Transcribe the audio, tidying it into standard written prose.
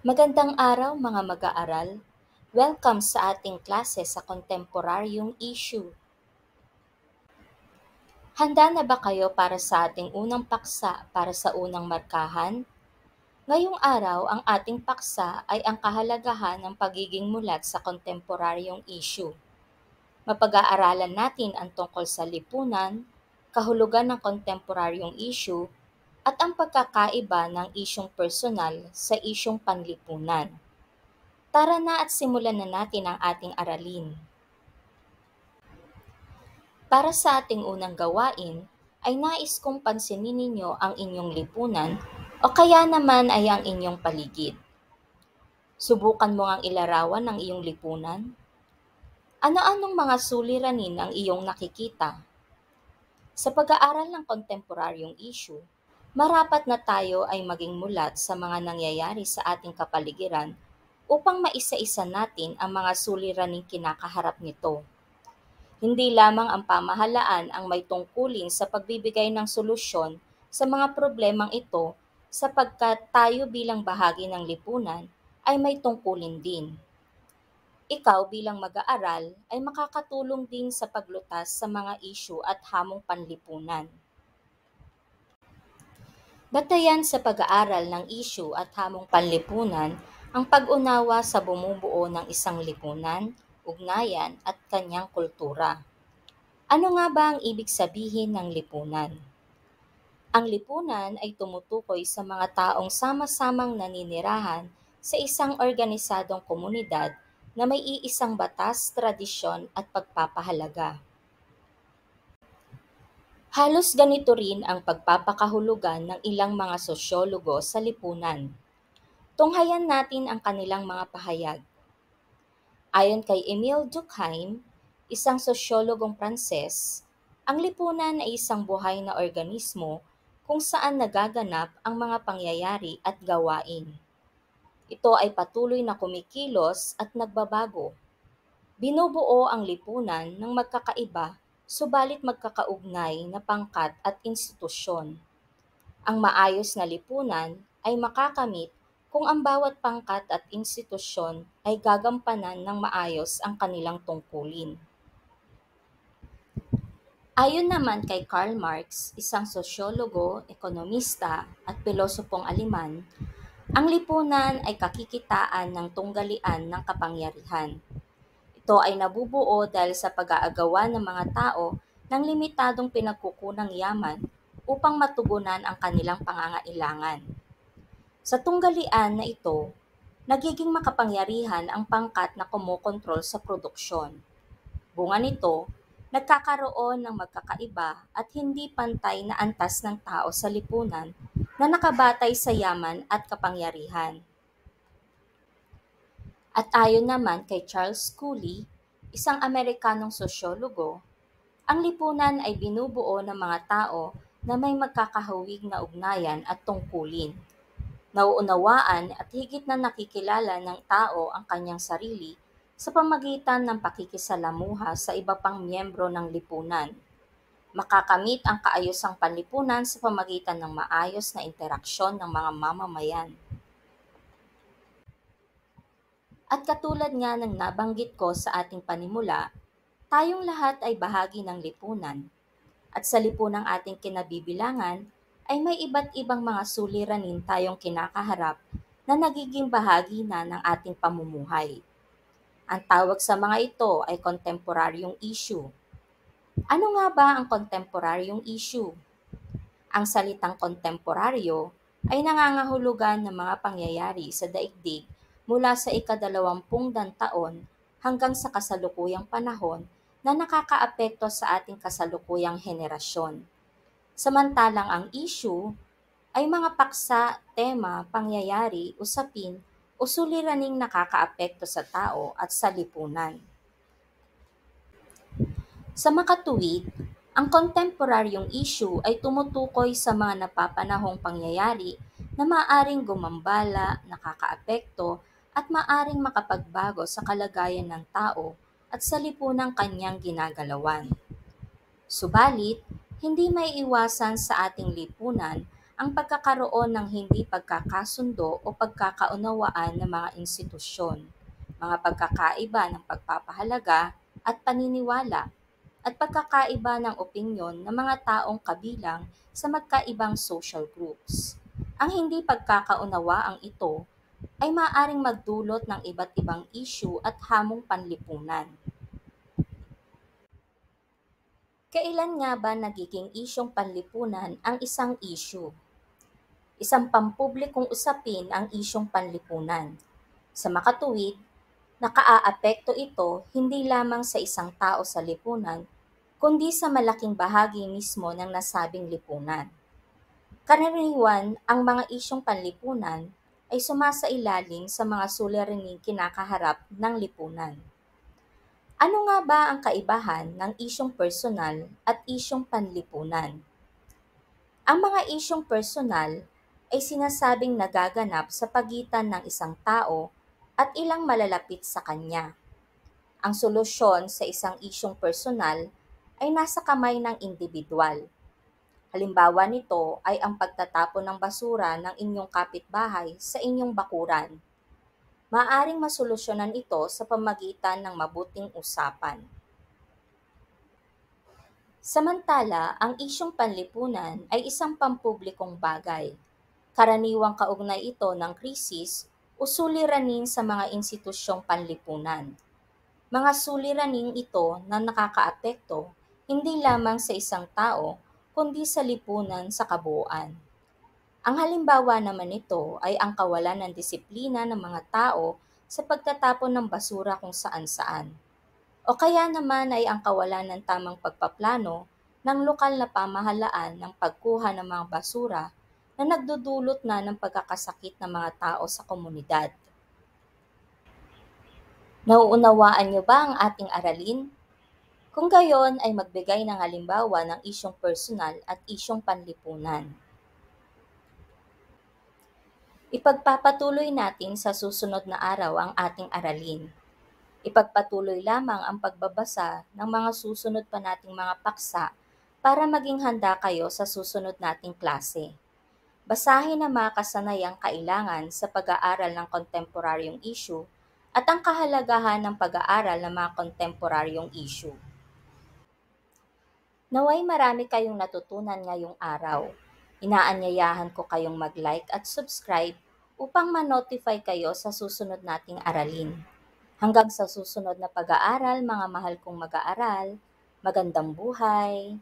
Magandang araw mga mag-aaral. Welcome sa ating klase sa kontemporaryong issue. Handa na ba kayo para sa ating unang paksa para sa unang markahan? Ngayong araw, ang ating paksa ay ang kahalagahan ng pagiging mulat sa kontemporaryong issue. Mapag-aaralan natin ang tungkol sa lipunan, kahulugan ng kontemporaryong issue, at ang pagkakaiba ng isyung personal sa isyung panlipunan. Tara na at simulan na natin ang ating aralin. Para sa ating unang gawain, ay nais kong pansinin ninyo ang inyong lipunan o kaya naman ay ang inyong paligid. Subukan mo ang ilarawan ng iyong lipunan. Ano-anong mga suliranin ang iyong nakikita? Sa pag-aaral ng kontemporaryong issue, marapat na tayo ay maging mulat sa mga nangyayari sa ating kapaligiran upang maisa-isa natin ang mga suliraning kinakaharap nito. Hindi lamang ang pamahalaan ang may tungkulin sa pagbibigay ng solusyon sa mga problemang ito sapagkat tayo bilang bahagi ng lipunan ay may tungkulin din. Ikaw bilang mag-aaral ay makakatulong din sa paglutas sa mga isyu at hamong panlipunan. Batayan sa pag-aaral ng isyu at hamong panlipunan ang pag-unawa sa bumubuo ng isang lipunan, ugnayan at kanyang kultura. Ano nga ba ang ibig sabihin ng lipunan? Ang lipunan ay tumutukoy sa mga taong sama-samang naninirahan sa isang organisadong komunidad na may iisang batas, tradisyon at pagpapahalaga. Halos ganito rin ang pagpapakahulugan ng ilang mga sosyologo sa lipunan. Tunghayan natin ang kanilang mga pahayag. Ayon kay Émile Durkheim, isang sosyologong Pranses, ang lipunan ay isang buhay na organismo kung saan nagaganap ang mga pangyayari at gawain. Ito ay patuloy na kumikilos at nagbabago. Binubuo ang lipunan ng magkakaiba subalit magkakaugnay na pangkat at institusyon. Ang maayos na lipunan ay makakamit kung ang bawat pangkat at institusyon ay gagampanan ng maayos ang kanilang tungkulin. Ayon naman kay Karl Marx, isang sosyologo, ekonomista at pilosopong Aleman, ang lipunan ay kakikitaan ng tunggalian ng kapangyarihan. Ito ay nabubuo dahil sa pag-aagawan ng mga tao ng limitadong pinagkukunang yaman upang matugunan ang kanilang pangangailangan. Sa tunggalian na ito, nagiging makapangyarihan ang pangkat na kumokontrol sa produksyon. Bunga nito, nagkakaroon ng magkakaiba at hindi pantay na antas ng tao sa lipunan na nakabatay sa yaman at kapangyarihan. At ayon naman kay Charles Cooley, isang Amerikanong sosyologo, ang lipunan ay binubuo ng mga tao na may magkakahawig na ugnayan at tungkulin. Nauunawaan at higit na nakikilala ng tao ang kanyang sarili sa pamagitan ng pakikisalamuha sa iba pang miyembro ng lipunan. Makakamit ang kaayusang panlipunan sa pamagitan ng maayos na interaksyon ng mga mamamayan. At katulad nga ng nabanggit ko sa ating panimula, tayong lahat ay bahagi ng lipunan. At sa lipunang ating kinabibilangan, ay may iba't ibang mga suliranin tayong kinakaharap na nagiging bahagi na ng ating pamumuhay. Ang tawag sa mga ito ay kontemporaryong issue. Ano nga ba ang kontemporaryong issue? Ang salitang kontemporaryo ay nangangahulugan ng mga pangyayari sa daigdig mula sa ika-20 taon hanggang sa kasalukuyang panahon na nakakaapekto sa ating kasalukuyang henerasyon. Samantalang ang issue ay mga paksa, tema, pangyayari, usapin o suliraning nakakaapekto sa tao at sa lipunan. Sa makatuwid, ang kontemporaryong issue ay tumutukoy sa mga napapanahong pangyayari na maaaring gumambala, nakakaapekto at maaaring makapagbago sa kalagayan ng tao at sa lipunang kanyang ginagalawan. Subalit, hindi may iwasan sa ating lipunan ang pagkakaroon ng hindi pagkakasundo o pagkakaunawaan ng mga institusyon, mga pagkakaiba ng pagpapahalaga at paniniwala, at pagkakaiba ng opinyon ng mga taong kabilang sa magkaibang social groups. Ang hindi pagkakaunawaang ito ay maaaring magdulot ng iba't ibang issue at hamong panlipunan. Kailan nga ba nagiging isyong panlipunan ang isang issue? Isang pampublikong usapin ang isyong panlipunan. Sa makatuwid, nakaaapekto ito hindi lamang sa isang tao sa lipunan, kundi sa malaking bahagi mismo ng nasabing lipunan. Karaniwan, ang mga isyong panlipunan ay sumasailalim sa mga suliraning kinakaharap ng lipunan. Ano nga ba ang kaibahan ng isyong personal at isyong panlipunan? Ang mga isyong personal ay sinasabing nagaganap sa pagitan ng isang tao at ilang malalapit sa kanya. Ang solusyon sa isang isyong personal ay nasa kamay ng individual. Halimbawa nito ay ang pagtatapon ng basura ng inyong kapitbahay sa inyong bakuran. Maaaring masolusyonan ito sa pamagitan ng mabuting usapan. Samantala, ang isyong panlipunan ay isang pampublikong bagay. Karaniwang kaugnay ito ng krisis o suliranin sa mga institusyong panlipunan. Mga suliraning ito na nakakaapekto hindi lamang sa isang tao, kundi sa lipunan sa kabuuan. Ang halimbawa naman nito ay ang kawalan ng disiplina ng mga tao sa pagtatapon ng basura kung saan-saan. O kaya naman ay ang kawalan ng tamang pagpaplano ng lokal na pamahalaan ng pagkuha ng mga basura na nagdudulot na ng pagkakasakit ng mga tao sa komunidad. Nauunawaan niyo ba ang ating aralin? Kung gayon ay magbigay ng halimbawa ng isyong personal at isyong panlipunan. Ipagpapatuloy natin sa susunod na araw ang ating aralin. Ipagpatuloy lamang ang pagbabasa ng mga susunod pa nating mga paksa para maging handa kayo sa susunod nating klase. Basahin ang mga kasanayang kailangan sa pag-aaral ng kontemporaryong issue at ang kahalagahan ng pag-aaral ng mga kontemporaryong issue. Naway marami kayong natutunan ngayong araw. Inaanyayahan ko kayong mag-like at subscribe upang ma-notify kayo sa susunod nating aralin. Hanggang sa susunod na pag-aaral, mga mahal kong mag-aaral, magandang buhay!